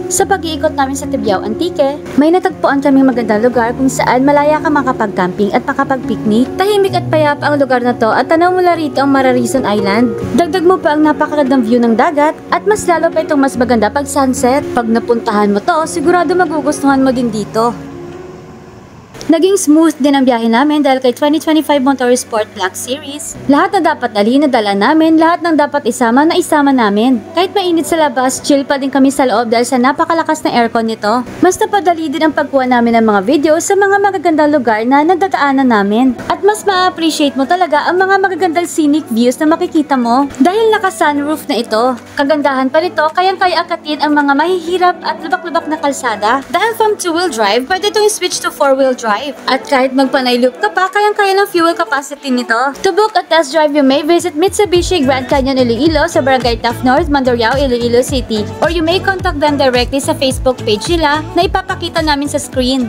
Sa pag-iikot namin sa Tibyao Antique, may natagpuan kaming magandang lugar kung saan malaya ka makapag-camping at makapag-picnic. Tahimik at payapa ang lugar na to at tanaw mula rito ang Mararison Island. Dagdag mo pa ang napakagandang view ng dagat at mas lalo pa itong mas maganda pag sunset. Pag napuntahan mo to, sigurado magugustuhan mo din dito. Naging smooth din ang biyahe namin dahil kay 2025 Motorsport Black Series. Lahat na dapat dali na dala namin, lahat ng dapat isama na isama namin. Kahit mainit sa labas, chill pa din kami sa loob dahil sa napakalakas na aircon nito. Mas napadali din ang pagkuha namin ng mga video sa mga magagandang lugar na nadadaanan namin. At mas ma-appreciate mo talaga ang mga magagandang scenic views na makikita mo dahil naka-sunroof na ito. Kagandahan pa nito, kayang-kaya akatin ang mga mahihirap at lubak-lubak na kalsada. Dahil from 2-wheel drive, pwede itong switch to 4-wheel drive. At kahit magpanay loop ka pa, kayang-kaya ng fuel capacity nito. To book a test drive, you may visit Mitsubishi Grand Canyon Iloilo sa Barangay Taft North, Mandurriao, Iloilo City. Or you may contact them directly sa Facebook page nila na ipapakita namin sa screen.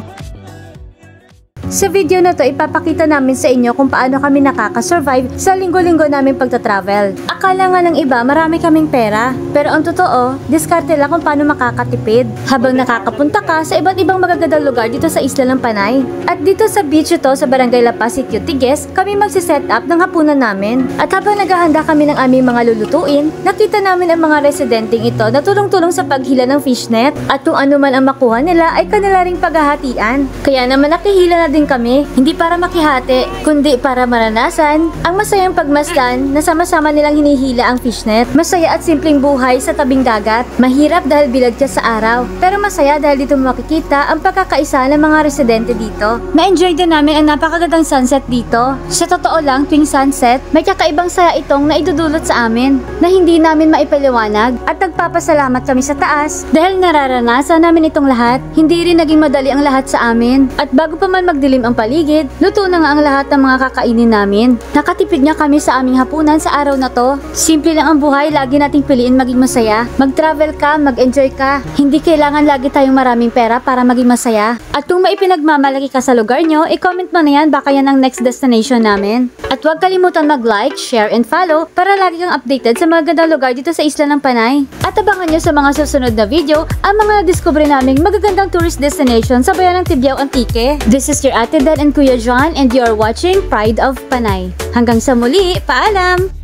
Sa video na to, ipapakita namin sa inyo kung paano kami nakaka-survive sa linggo-linggo naming pagta-travel. Akala nga ng iba, marami kaming pera. Pero ang totoo, diskarte lang kung paano makakatipid. Habang nakakapunta ka sa iba't ibang magagandang lugar dito sa Isla ng Panay. At dito sa beach ito sa Barangay La Paz, Sitio Tiges, kami magsiset up ng hapunan namin. At habang naghahanda kami ng aming mga lulutuin, nakita namin ang mga residenteng ito na tulong-tulong sa paghila ng fishnet. At kung ano man ang makuha nila ay kanila ring paghahatian. Kaya naman nakihila na din kami, hindi para makihati, kundi para maranasan ang masayang pagmasdan na sama-sama nilang hinihila ang fishnet. Masaya at simpleng buhay sa tabing dagat. Mahirap dahil bilad ka sa araw, pero masaya dahil dito makikita ang pagkakaisa ng mga residente dito. Na-enjoy din namin ang napakagandang sunset dito. Sa totoo lang, tuwing sunset, may kakaibang saya itong naidudulot sa amin na hindi namin maipaliwanag at nagpapasalamat kami sa taas dahil nararanasan namin itong lahat. Hindi rin naging madali ang lahat sa amin at bago pa man magdilim ang paligid, luto na nga ang lahat ng mga kakainin namin. Nakatipid nga kami sa aming hapunan sa araw na to. Simple lang ang buhay, lagi nating piliin maging masaya. Mag-travel ka, mag-enjoy ka. Hindi kailangan lagi tayong maraming pera para maging masaya. At kung maipinagmamalaki ka sa lugar nyo, i-comment mo na yan, baka yan ang next destination namin. At huwag kalimutan mag-like, share, and follow para lagi kang updated sa mga gandang lugar dito sa Isla ng Panay. At abangan nyo sa mga susunod na video ang mga na-discover naming magagandang tourist destination sa bayan ng Tibyao Antique. This is your Ate Dan and Kuya John and you are watching Pride of Panay. Hanggang sa muli, paalam!